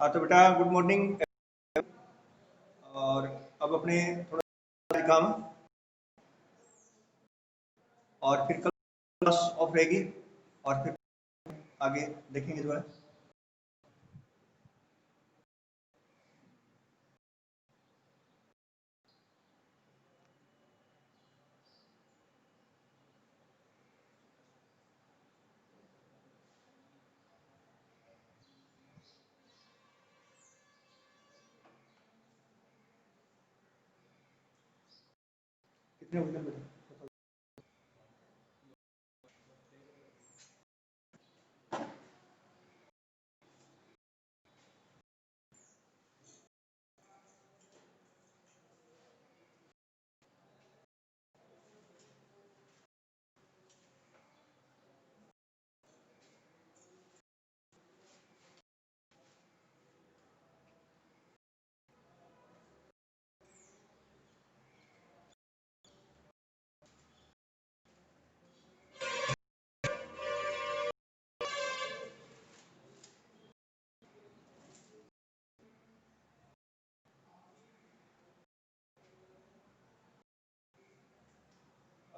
हाँ तो बेटा गुड मॉर्निंग। और अब अपने थोड़ा काम और फिर कल क्लास ऑफ रहेगी और फिर आगे देखेंगे जो है। कितने हो गए बेटा?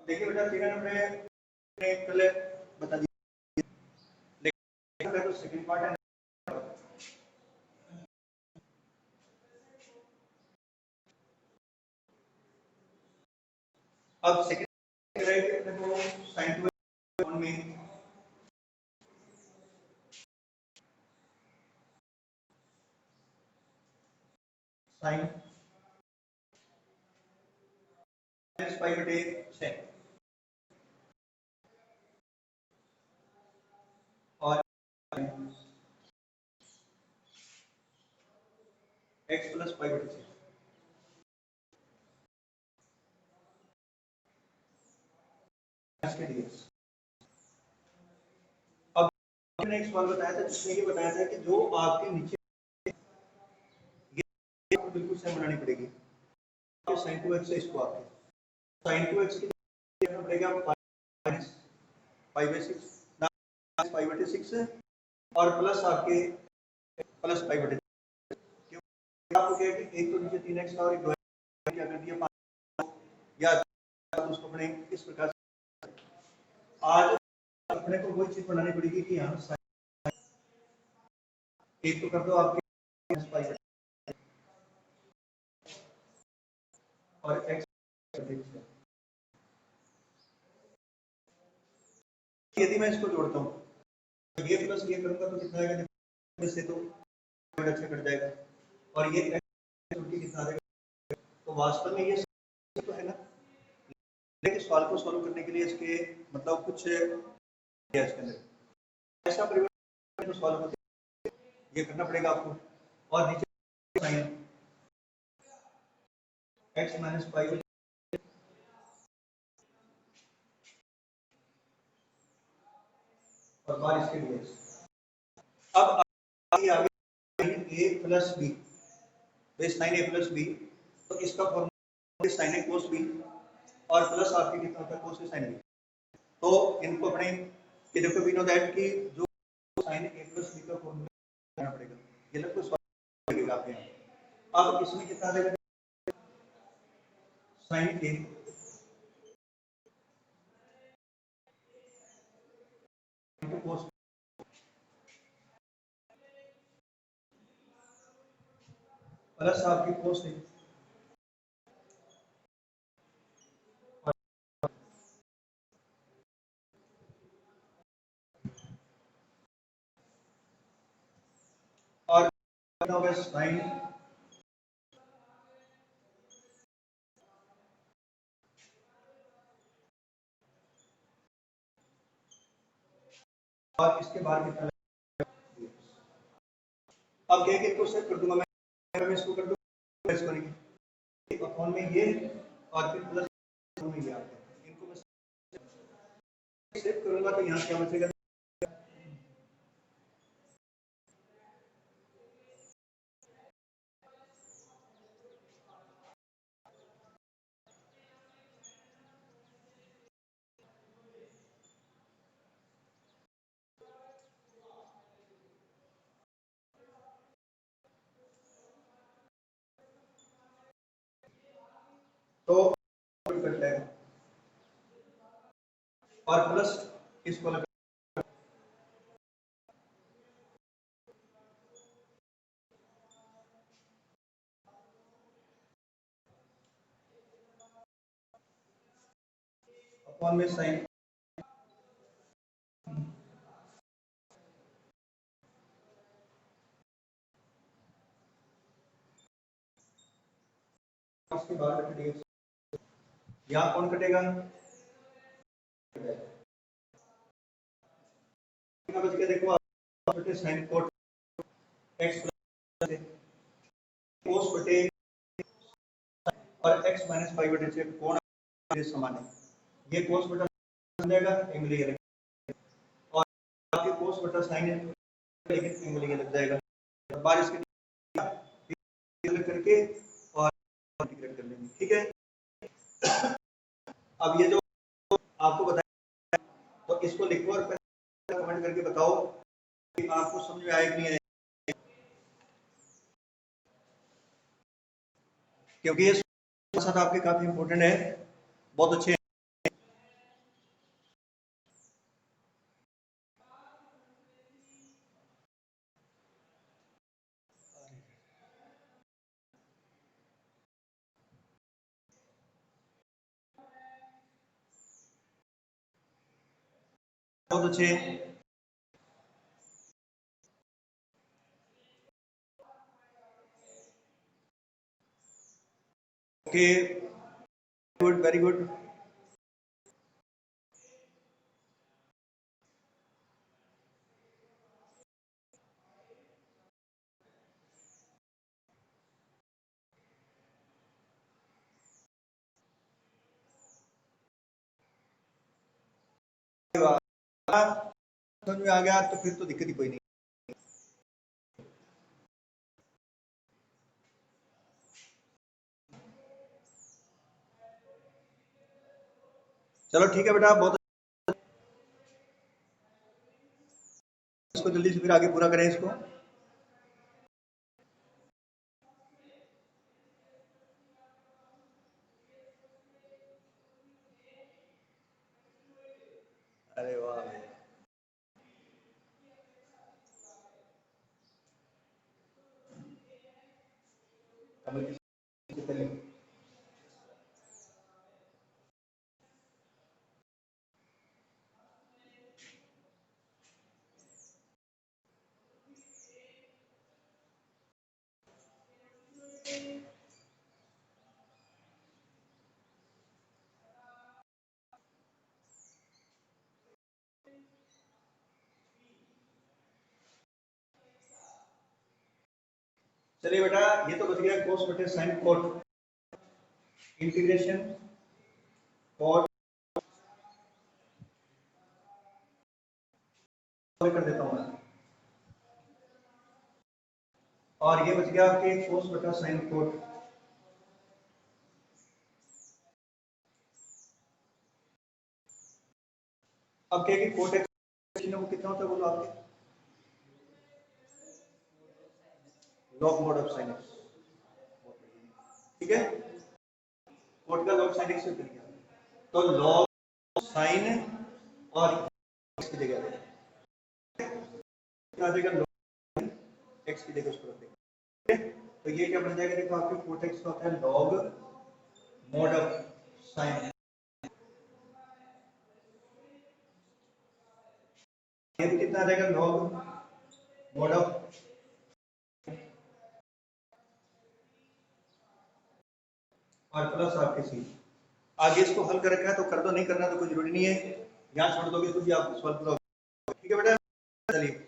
देखिए बेटा तीन नंबर कल बता दीजिए, लेकिन तो सेकंड पार्ट है। अब सेकंड राइट अपने को साइन टू में साइन पाई बटे सेक और एक्स प्लस पाई बटे सेक। अब मैंने एक सवाल बताया था जिसमें ये बताया था कि जो आपके नीचे ये आपको बिल्कुल सेम बनानी पड़ेगी। साइन टू एक्स है, इसको आपके साइन टू एक्स की करना पड़ेगा माइनस पाई बाई सिक्स, पाई बटे सिक्स और प्लस आपके प्लस पाई बटे। क्यों आपको क्या है कि एक तो नीचे तीन एक्स और एक दो क्या कर दिया या उसको अपने इस प्रकार से आज अपने को वही चीज बनानी पड़ेगी कि यहाँ एक तो कर दो आपके पाई और एक्स। यदि मैं इसको जोड़ता हूँ ये प्लस ये करूंगा तो कितना आएगा, से तो अच्छा कट जाएगा और ये कितना आ जाएगा। तो वास्तव में ये तो है ना, लेकिन सवाल को सॉल्व करने के लिए इसके मतलब कुछ इसके अंदर ऐसा परिवर्तन तो सॉल्व होते ये करना पड़ेगा आपको। और नीचे साइन एक्स माइनस पाई और बार इसके लिए अब आगे ए प्लस बी बेस नाइन ए प्लस बी, तो इसका फॉर्मूला साइन ए कोस बी और प्लस आपके कितना होता है कोस ए साइन बी। तो इनको अपने ये देखो वी नो दैट कि जो साइन ए प्लस बी का फॉर्मूला करना पड़ेगा, ये लोग को सॉल्व करेगा आपके यहाँ। अब इसमें कितना आ जाएगा साइन ए कोस प्लस आपकी कोस ए और कितना होगा साइन और इसके बाद कितना अब क्या कि इनको सेट कर दूंगा मैं इसको कर दूंगा इसको नहीं अपॉन में ये और फिर प्लस में ये आता है, इनको मैं सेट करूंगा तो यहाँ क्या बचेगा। तो कट जाएगा और प्लस इसको लगा अपॉन में साइन उसके बाद dx यहाँ कौन कटेगा बच गया देखो बटे sine cot x plus cos बटे और x माइनस पाई बटे 6 कोण समान है, ये कोस बटा बन जाएगा एंगल ये और आपके कोस बटा साइन है लेकिन एंगल ये लग जाएगा और बार इसके करके और इंटीग्रेट कर लेंगे, ठीक है। अब ये जो आपको बताया तो इसको लिखो और कमेंट करके बताओ कि आपको समझ में आया कि नहीं आया, क्योंकि ये साथ आपके काफी इंपॉर्टेंट है, बहुत अच्छे हैं। बहुत अच्छे हैं। Okay good very good. समझ में आ गया तो फिर तो दिक्कत ही कोई नहीं। चलो ठीक है बेटा, बहुत इसको जल्दी से फिर आगे पूरा करें इसको। अरे वाह चलिए बेटा, ये तो बच गया कोस बटे साइन कोट इंटीग्रेशन कोट कर देता हूँ मैं, और ये बच गया आपके कोस बटा साइन कोट। अब क्या कि कोट एक्स वो कितना होता है बोलो आपके, log mode of sine x, ठीक है। कोट का लॉग साइन एक्स से बन गया तो लॉग साइन और एक्स की जगह आ जाएगा लॉग एक्स की जगह उसको रख देंगे, ठीक है। तो ये क्या बन जाएगा, देखो आपके कोट एक्स का होता है लॉग मोड ऑफ साइन, ये भी कितना आ जाएगा लॉग मोड ऑफ और प्लस आपके सी। आगे इसको हल कर रखा है तो कर दो, नहीं करना तो कोई जरूरी नहीं है, यहाँ छोड़ दोगे तो भी आप सॉल्व करोगे, ठीक है बेटा। चलिए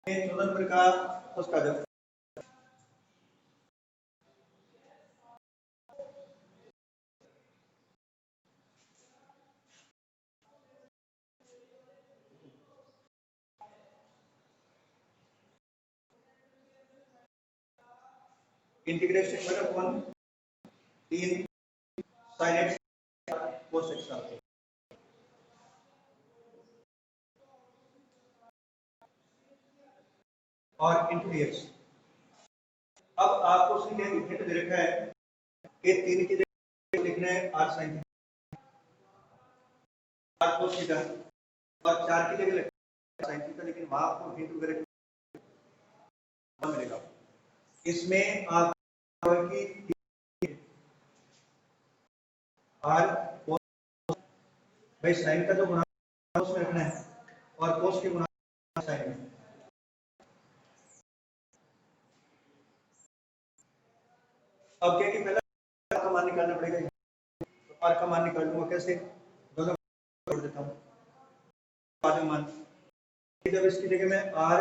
14 नंबर का उसका जब इंटीग्रेशन बटा कौन 3 sin x cos x आते हैं। और इंटू dx। अब आपको उसने क्या हिंट दे रखा है कि 3 की जगह लिखना है r sin r cos theta और 4 की जगह लिखना है sin थीटा, लेकिन वहां आपको हिंट वगैरह मिलेगा। इसमें आप की r भाई साइन का जो गुणा उसमें रखना है और कोस के गुणा साइन में। अब क्या कि पहले का मान निकालना पड़ेगा, तो r का मान निकाल लूंगा कैसे, दोनों जोड़ देता हूं बाद में मान। जब इसकी जगह मैं r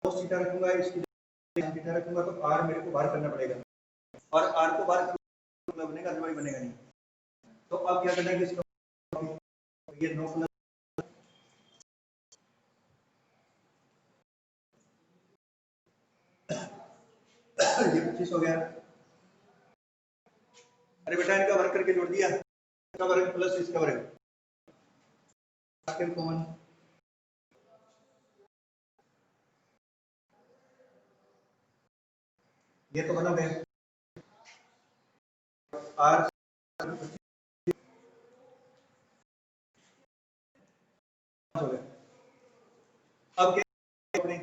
cos थीटा रखूंगा, इसकी जगह sin थीटा रखूंगा, तो r मेरे को बाहर करना पड़ेगा और r को बाहर करना बनेगा, अदरवाइज बनेगा नहीं। तो अब क्या करना है कि इसको ये 9 प्लस ये 25 हो गया। अरे बेटा इनका वर्ग करके जोड़ दिया, इसका वर्ग प्लस इसका वर्ग कॉमन, ये तो बना गया r हो गया। अब क्या अपने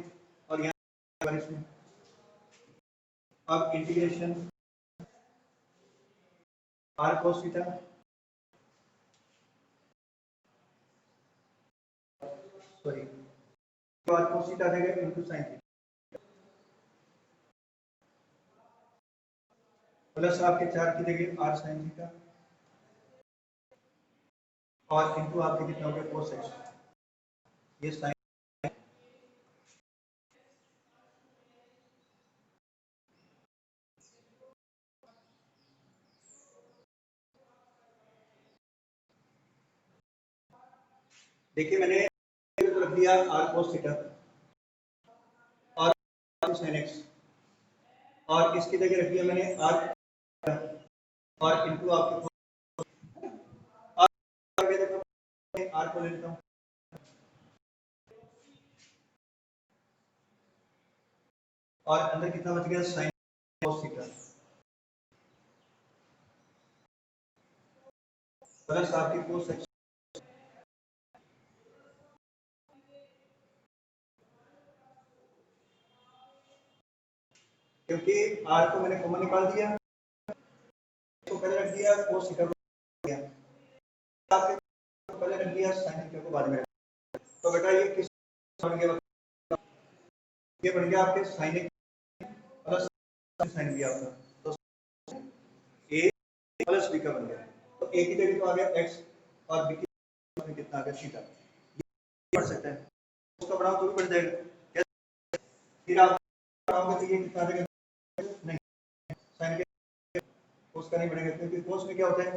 और यहाँ इसमें अब integration r cos theta sorry r cos theta आ जाएगा इनटू sin थीटा प्लस आपके 4 की जगह r sin थीटा और इनटू आपके कितना हो गया cos x, ये sin। देखिए मैंने रख दिया r cos थीटा और sin x और इसकी जगह रख दिया मैंने r और इनटू आपके r को ले लेता हूं और अंदर कितना बच गया sin cos थीटा प्लस आपकी cos x, क्योंकि r को मैंने कॉमन निकाल दिया तो पहले रख दिया cos थीटा को दिया, आपके पहले रख दिया sin थीटा को बाद में। तो बेटा ये किस बन गया, ये बन गया आपके sin x plus sin b आपका, तो a प्लस b का बन गया। तो a की जगह तो आ गया x और b की जगह कितना आ गया थीटा, ये पढ़ सकते हैं। उसका बढ़ाओ तो भी बढ़ जाएगा, फिर आप बढ़ाओगे तो ये कितना आ जाएगा, नहीं sin के cos का नहीं बढ़ेगा, क्योंकि cos में क्या होता है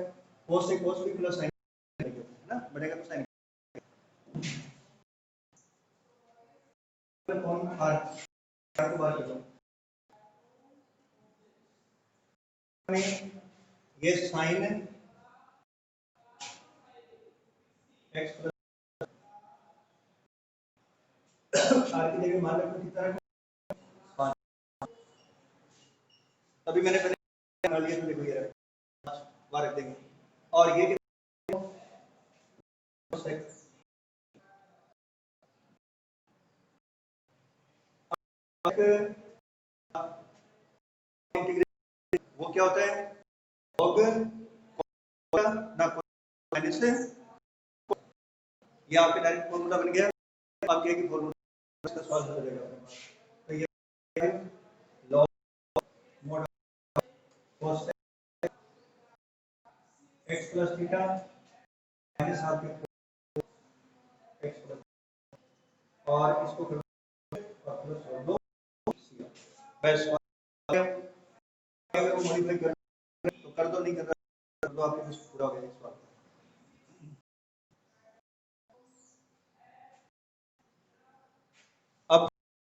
cos से cos भी प्लस sin है ना, बढ़ेगा तो sin कौन r को बाहर कर दो ये sin x प्लस r की जगह मान रखो कितना रखो, अभी मैंने पहले बना लिया तो देखो ये बाहर रख देंगे और ये वो क्या होता है log ना माइनस से, ये आपके डायरेक्ट फॉर्मूला बन गया, अब ये की फॉर्मूला इसका सॉल्व हो जाएगा। तो ये log mod cos x plus theta minus आपके x प्लस और इसको मॉडिफाई कर तो कर दो, नहीं कर दो, आपके पास पूरा हो गया इस बात। अब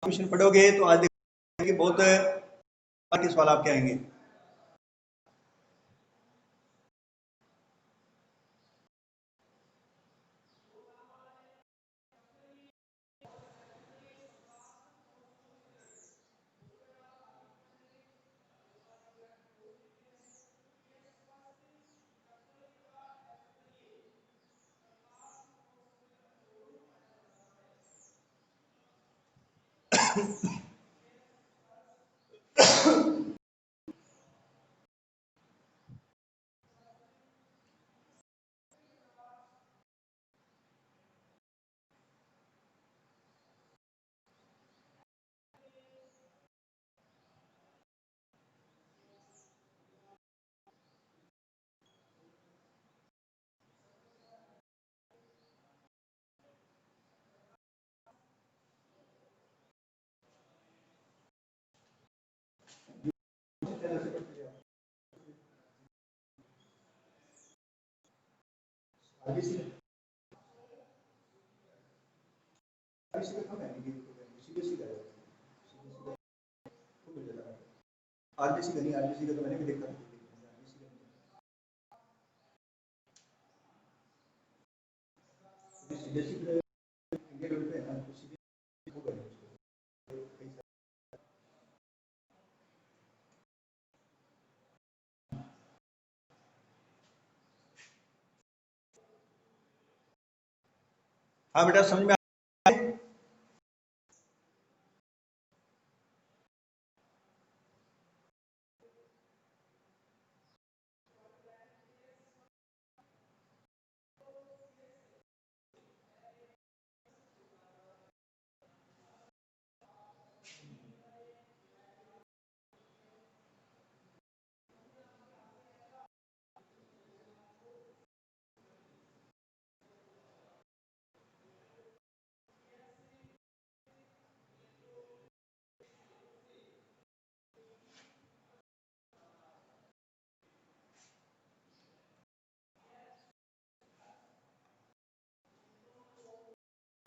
क्वेश्चन पढ़ोगे तो आज देखिए बहुत के सवाल आपके आएंगे। आरबीसी का नहीं, आरबीसी का तो मैंने भी देखा हाँ बेटा समझ में आ रहा है?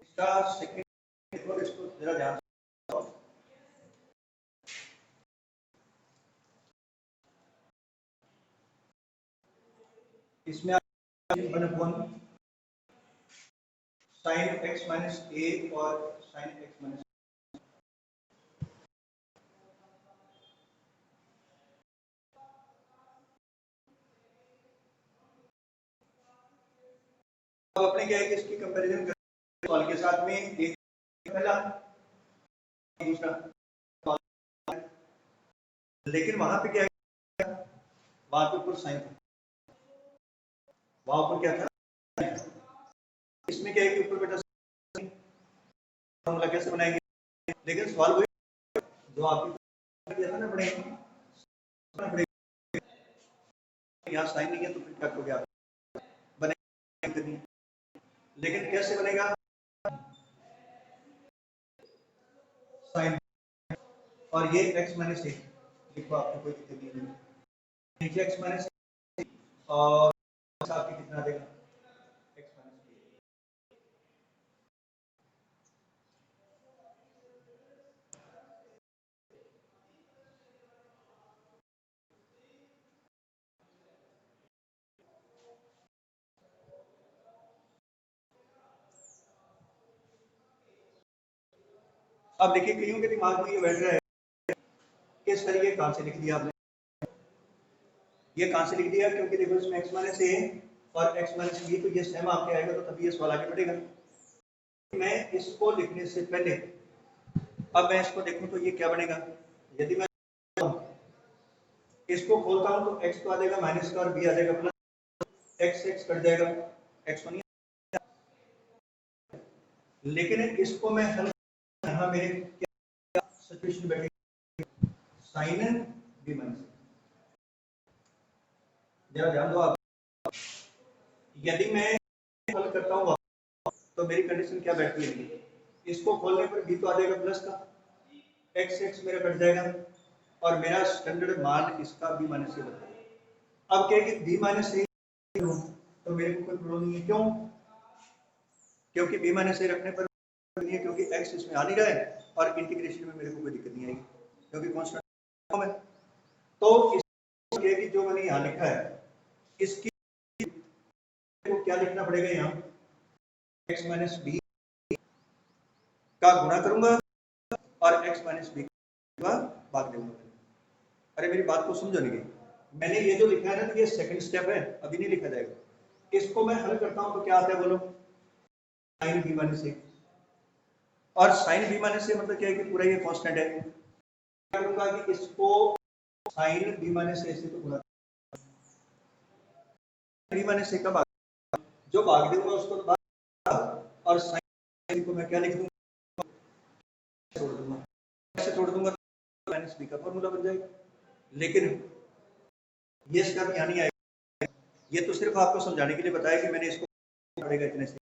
इसका सेकंड इसको जरा ध्यान से, इसमें साइन एक्स माइनस ए और साइन एक्स माइनस, अब अपने क्या है कि इसकी कंपैरिजन करें सॉल्व के साथ में, एक पहला दूसरा, लेकिन वहां पे क्या है, वहां पे ऊपर साइन था, वहां ऊपर क्या था, इसमें क्या है कि ऊपर बेटा फॉर्मूला कैसे बनाएंगे, लेकिन सवाल वही जो आपकी किया था ना पढ़ेंगे, यहाँ साइन नहीं है तो फिर क्या करोगे आप, बनेगा, लेकिन कैसे बनेगा साइन, और ये x माइनस ए लिखो, आपको कोई दिक्कत नहीं है, नीचे x माइनस और आपके कितना देगा x माइनस ए। अब देखिए कईयों के दिमाग में ये बैठ रहा है कि इस तरीके कहां से लिख दिया आपने, ये कहां से लिख दिया, क्योंकि देखो इसमें x माइनस ए और x माइनस बी, तो ये सेम आपके आएगा, तो तभी ये सवाल आगे बढ़ेगा। मैं इसको लिखने से पहले अब मैं इसको देखूं तो ये क्या बनेगा, यदि मैं इसको खोलता हूं तो x तो आ जाएगा माइनस का और b आ जाएगा प्लस, x x कट जाएगा, x नहीं, लेकिन इसको मैं हल, यहाँ मेरे क्या सिचुएशन बैठेगी, साइन बी माइनस, जरा ध्यान दो आप, यदि मैं हल करता हूँ तो मेरी कंडीशन क्या बैठती है, इसको खोलने पर b तो आ जाएगा प्लस का, एक्स एक्स मेरा कट जाएगा और मेरा स्टैंडर्ड मान इसका बी माइनस ए बताएगा। अब क्या है कि बी माइनस ए तो मेरे को कोई प्रॉब्लम नहीं है, क्यों? क्योंकि बी माइनस ए रखने पर नहीं है, क्योंकि एक्स इसमें आ नहीं रहा है और इंटीग्रेशन में मेरे को कोई दिक्कत नहीं आएगी क्योंकि कांस्टेंट है। तो इसकी जो मैंने यहाँ लिखा है इसकी को क्या लिखना पड़ेगा, यहाँ एक्स माइनस बी का गुणा करूंगा और एक्स माइनस बी का भाग देऊंगा। अरे मेरी बात को समझो नहीं, मैंने ये जो लिखा है ना ये सेकंड स्टेप है, अभी नहीं लिखा जाएगा। इसको मैं हल करता हूं तो क्या आता है बोलो, साइन बी माइनस ए। और साइन बी माइनस ए मतलब क्या है कि पूरा ये कांस्टेंट है। क्या करूंगा कि इसको साइन बी माइनस ए से तो गुणा, बी माइनस ए का भाग जो भाग देगा उसको तो भाग, और साइन को मैं क्या लिख दूंगा, छोड़ दूंगा, ऐसे छोड़ दूंगा माइनस बी का फॉर्मूला बन जाएगा। लेकिन ये स्टेप यहाँ नहीं आएगा, ये तो सिर्फ आपको समझाने के लिए बताया कि मैंने इसको पड़ेगा इतने से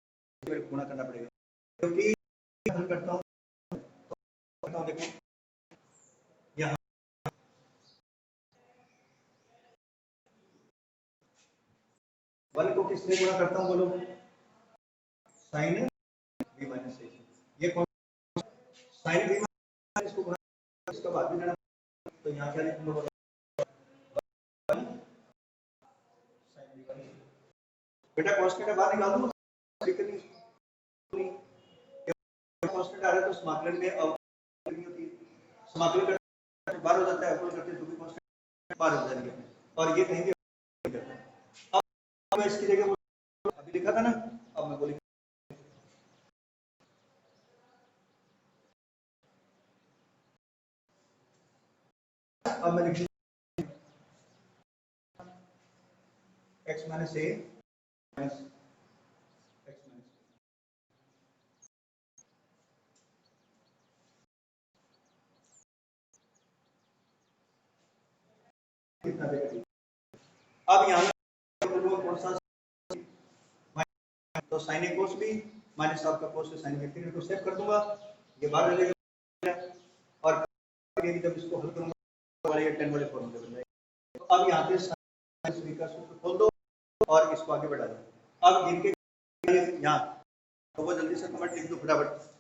गुणा करना पड़ेगा, क्योंकि हल करता हूँ देखो यहाँ वन को किससे गुणा करता हूँ बोलो, साइन बी माइनस ए। ये कौन साइन बी माइनस को गुणा इसका भाग भी देना, तो यहाँ क्या लिखूंगा बेटा, कांस्टेंट है बाहर निकाल दूँ, दिक्कत नहीं, कांस्टेंट आ रहा है तो समाकलन में अवकलन नहीं होती है, समाकलन करते बाहर हो जाता है, अवकलन करते तो भी कांस्टेंट बाहर हो जाएंगे और ये कहीं भी अब मैं इसकी जगह अभी लिखा था ना, अब मैं बोली अब मैं लिख एक्स माइनस ए माइनस एक्स माइनस कितना देगा। अब यहाँ कौन सा, तो साइन ए कोस बी माइनस आपका कोस से साइन बी को सेव कर दूंगा, ये बाहर रह जाएगा और जब इसको हल करूंगा वाले 10 वाले फॉर्मूले बन जाएंगे। तो अब यहाँ पे साइन बी का सूत्र खोल दो और इसको आगे बढ़ा दो। अब गिन के यहाँ तो वो जल्दी से कमेंट लिख दो फटाफट।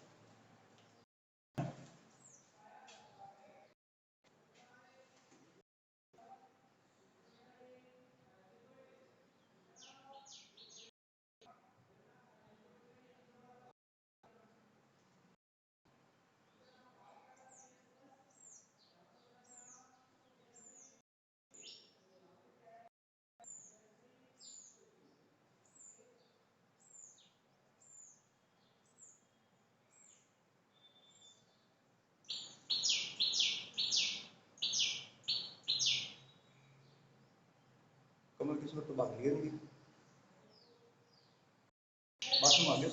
कमल किस्मत तो भाग लिया नहीं, बाथरूम आ गया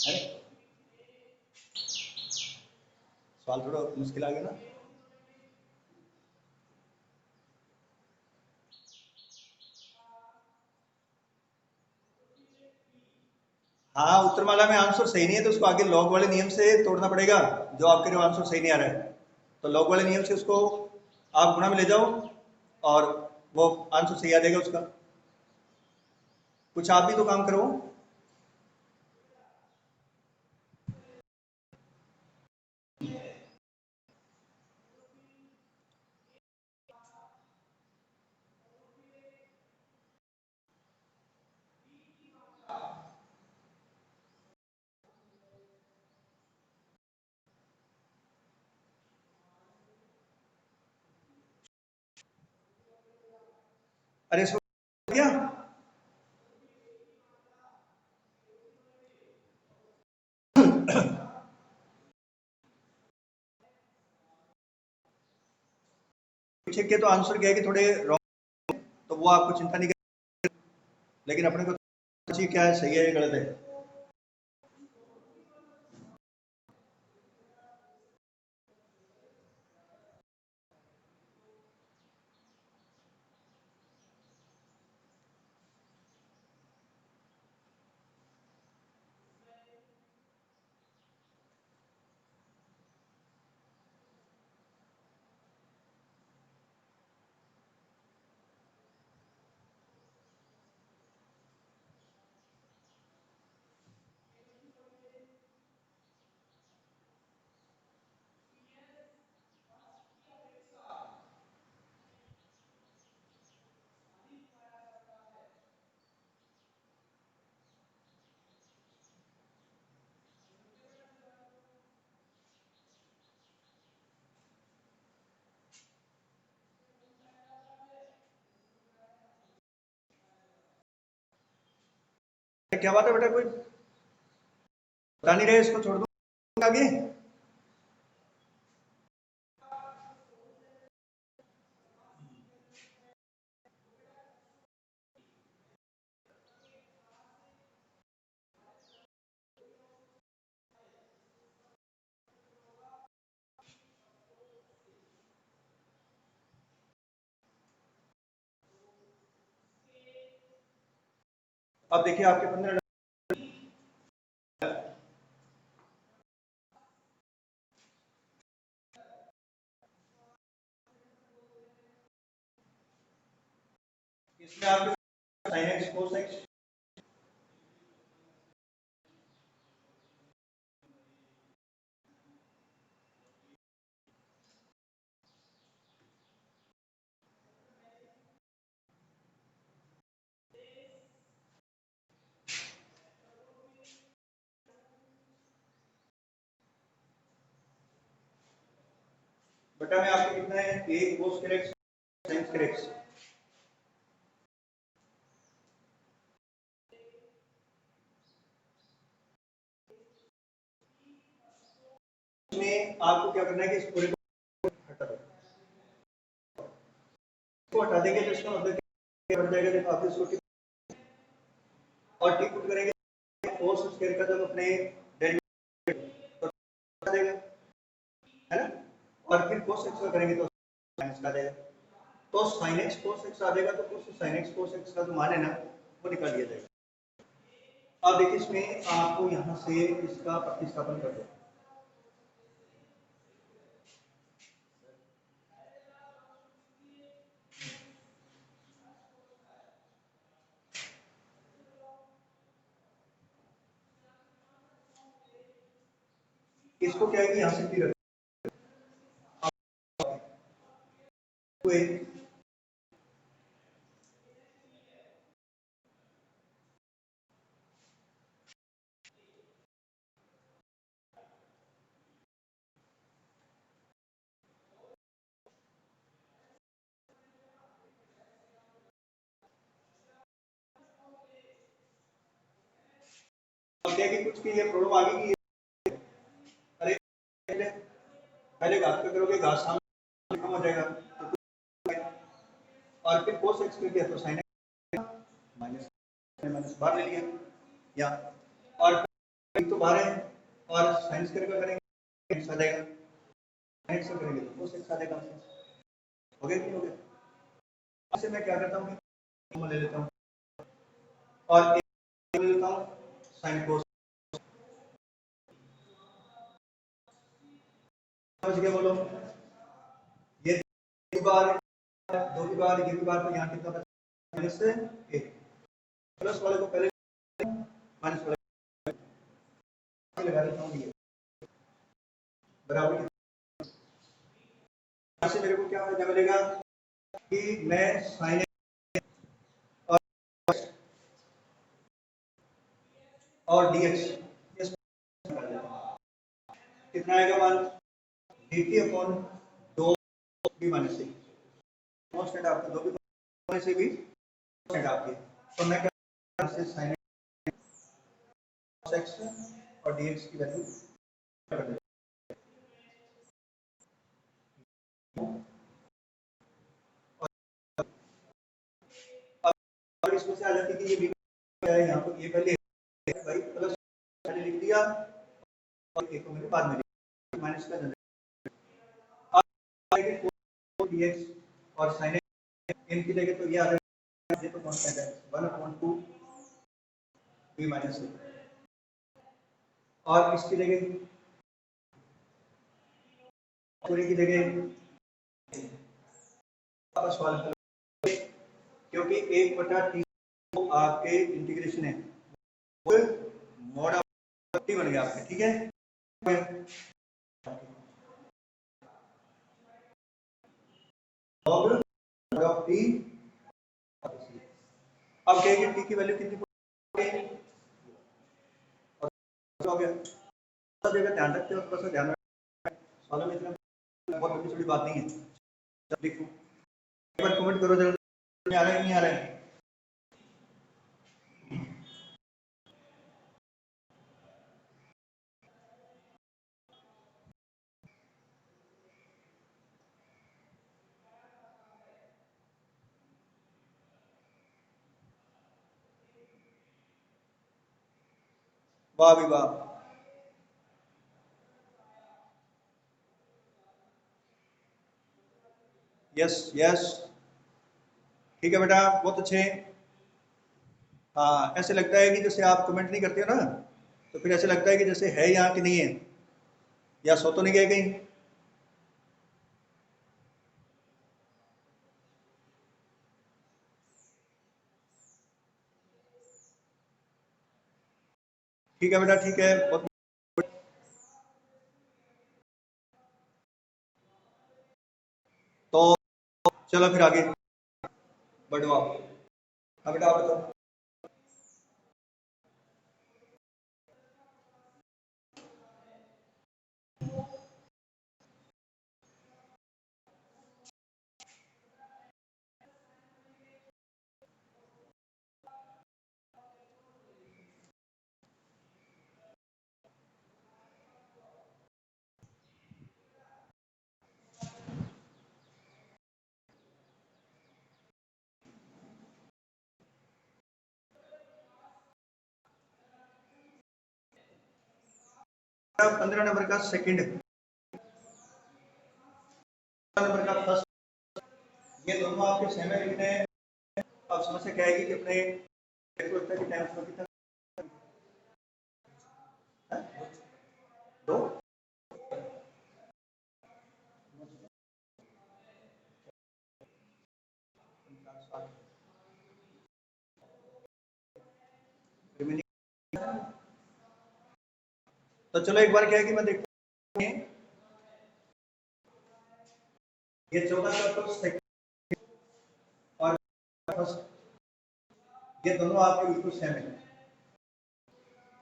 अरे सवाल थोड़ा मुश्किल आ गया ना। हाँ, उत्तरमाला में आंसर सही नहीं है तो उसको आगे लॉग वाले नियम से तोड़ना पड़ेगा। जो आपके लिए आंसर सही नहीं आ रहा है तो लॉग वाले नियम से उसको आप गुणा में ले जाओ और वो आंसर सही आ जाएगा उसका। कुछ आप भी तो काम करो। अरे इसको क्या पीछे के तो आंसर क्या है कि थोड़े रॉन्ग, तो वो आपको चिंता नहीं करनी, लेकिन अपने को क्या है सही है या गलत है। क्या बात है बेटा, कोई बता नहीं रहे, इसको छोड़ दो आगे। अब देखिए आपके 15 इसमें आपके sin x cos x बेटा में आपके कितना है, a cos x sin x। इसमें आपको क्या करना है कि इस पूरे को हटा दो, इसको हटा देंगे तो इसका मतलब क्या बन जाएगा, देखो आप इसको और टी पुट करेंगे cos स्क्वायर का जब अपने डेरिवेटिव तो आ जाएगा, है ना, और फिर cos x का करेंगे तो माइनस का आ जाएगा, तो sin x cos x आ जाएगा, तो sin x cos x का जो मान है ना वो निकाल दिया जाएगा। अब देखिए इसमें आपको यहाँ से इसका प्रतिस्थापन कर दो, इसको क्या है कि यहाँ से फिर क्या है कि कुछ की ये प्रॉब्लम आ गई कि अरे पहले घात पे करोगे, घात सामने कम हो जाएगा, और फिर cos x पे किया तो sin x माइनस माइनस बाहर ले लिया, या और तो बाहर है और sin स्क्वायर का करेंगे x आ जाएगा, sin x करेंगे तो cos x आ जाएगा। हो गया, नहीं हो गया? ऐसे मैं क्या करता हूँ, ले लेता हूँ और ले लेता हूँ sin cos, समझ गए बोलो, ये दो बार ये भी बार, तो यहाँ कितना बचा, माइनस से एक, प्लस वाले को पहले माइनस वाले लगा देता हूँ, ये बराबर से मेरे को क्या मिलेगा कि मैं sin और dx कितना आएगा मान, dt upon 2 b minus c, constant आपका 2 b माइनस c भी कांस्टेंट आपके, तो मैं क्या से sin x और dx की वैल्यू कर देता हूं, और इसमें से आ जाती है कि ये b क्या है, यहाँ पर ये पहले भाई प्लस मैंने लिख दिया और एक को मैंने बाद में माइनस का dx और sin इनकी जगह तो ये आ जाएगा, ये तो कांस्टेंट है 1/2 b माइनस c, और इसकी जगह पूरी की जगह वापस सॉल्व करो, क्योंकि 1/t आपके इंटीग्रेशन है वो मॉड ऑफ टी बन गया आपके, ठीक है, लॉग ऑफ टी, अब कहेंगे टी की वैल्यू कितनी हो गया, सब जगह ध्यान रखते हो, थोड़ा सा ध्यान रखना, सॉल्व में इतना बहुत लंबी छोटी बात नहीं है, जब लिखो एक बार कमेंट करो जरा, आ रहा है नहीं आ रहा है। वाह भी वाह। यस यस, ठीक है बेटा, बहुत अच्छे। हाँ, ऐसे लगता है कि जैसे आप कमेंट नहीं करते हो ना, तो फिर ऐसे लगता है कि जैसे है यहाँ कि नहीं है, या सो तो नहीं गए कहीं। ठीक है बेटा, ठीक है, बहुत। तो चलो फिर आगे बढ़ो आप। हाँ बेटा, आप बताओ। बेटा, 15 नंबर का सेकंड, नंबर का फर्स्ट, ये दोनों आपके सेम है लिखने हैं। अब समस्या क्या है कि अपने टाइम कितना है? दो। तो चलो एक बार क्या है कि मैं देखता हूँ, ये 14 का तो सेकंड और फर्स्ट, ये दोनों आपके बिल्कुल सेम है।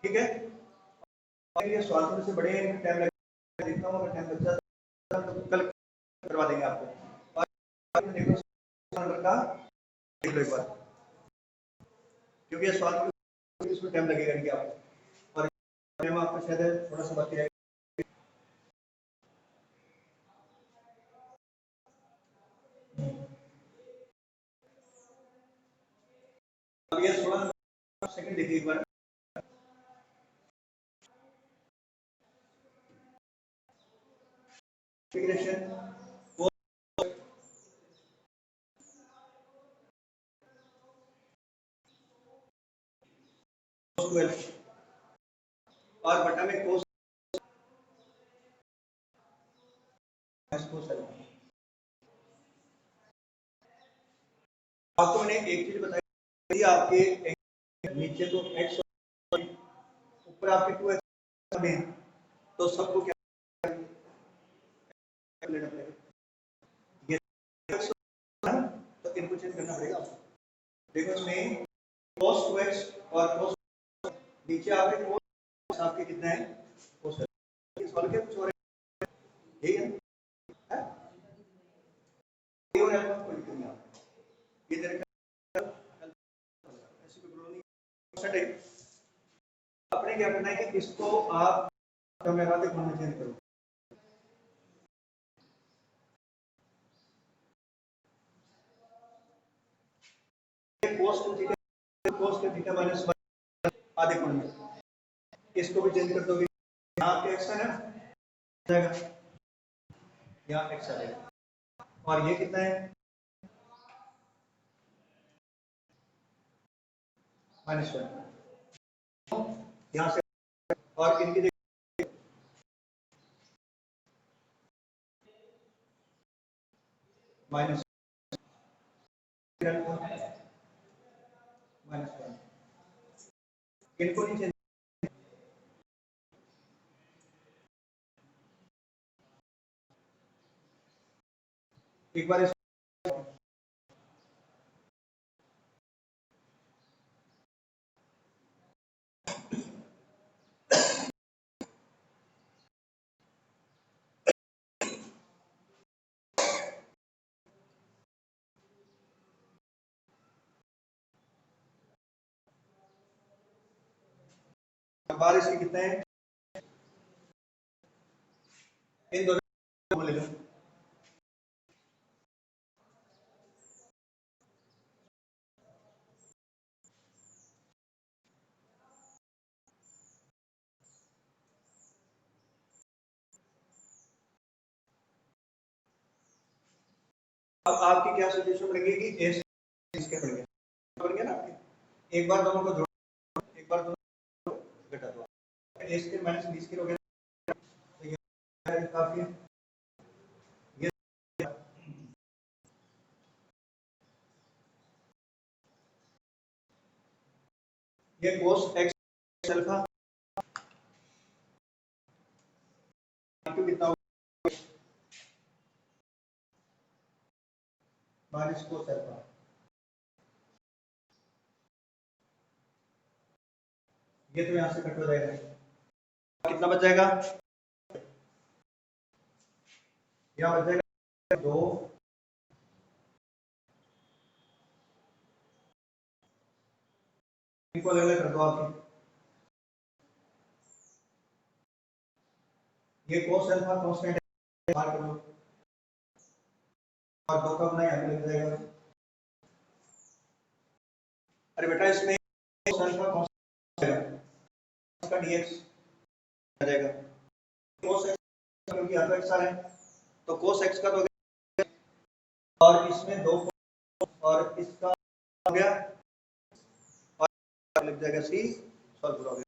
ठीक है, और ये सवाल थोड़े से बड़े टाइम लगेगा, देखता हूँ अगर टाइम बच जाता है तो कल करवा देंगे आपको। और देखो नंबर का देख लो एक बार, क्योंकि ये सवाल इसमें टाइम लगेगा नहीं आपको, और टाइम आपका शायद थोड़ा सा बाकी रहेगा। अब ये 16 सेकंड देखिए एक बार। इंटीग्रेशन और बटा में कोस आपको मैंने एक चीज बताई, आपके नीचे तो एक्स, ऊपर आपके 2x में, तो सबको क्या लेना पड़ेगा, ये तो इनको चेंज करना पड़ेगा। देखो इसमें cos 2x और cos, नीचे आपके cos आपके कितना है, cos है, सॉल्व किया कुछ और है, यही है, ये और अल्फा कोई दिक्कत नहीं आपको, ये तेरे का ऐसी कोई प्रॉब्लम नहीं। सेट है, आपने क्या करना है कि इसको आप कैमरा के कोण में चेंज करो। cos टू थीटा, cos के थीटा माइनस आधे कोण में, इसको भी चेंज कर दोगे, यहाँ पे x है ना, जाएगा यहाँ x आ जाएगा, और ये कितना है -1, यहाँ से, और इनकी माइनस -1, इनको नहीं चेंज, एक बार बार इसकी कितना है, इन दोनों को ले लो, अब आपकी क्या सिचुएशन बनेगी कि ए इसके बन गया ना आपके, एक बार दोनों को जोड़, एक बार दोनों घटा दो, ए स्क्वायर माइनस बी स्क्वायर हो गया, तो ये काफी है। ये cos x अल्फा कितना माइनस cos अल्फा, ये तो यहाँ से कट हो जाएगा, कितना बच जाएगा, यहाँ बच जाएगा 2 इनको अलग अलग कर दो आपकी, ये cos अल्फा कांस्टेंट है, बाहर कर दो और 2 का अपना यहाँ पे लग जाएगा। अरे बेटा इसमें cos अल्फा कांस्टेंट है, इसका dx आ जाएगा, cos x क्योंकि यहाँ पे x आ रहा है तो cos x का तो और इसमें 2 और इसका हो गया और लग जाएगा c सॉल्व हो गया।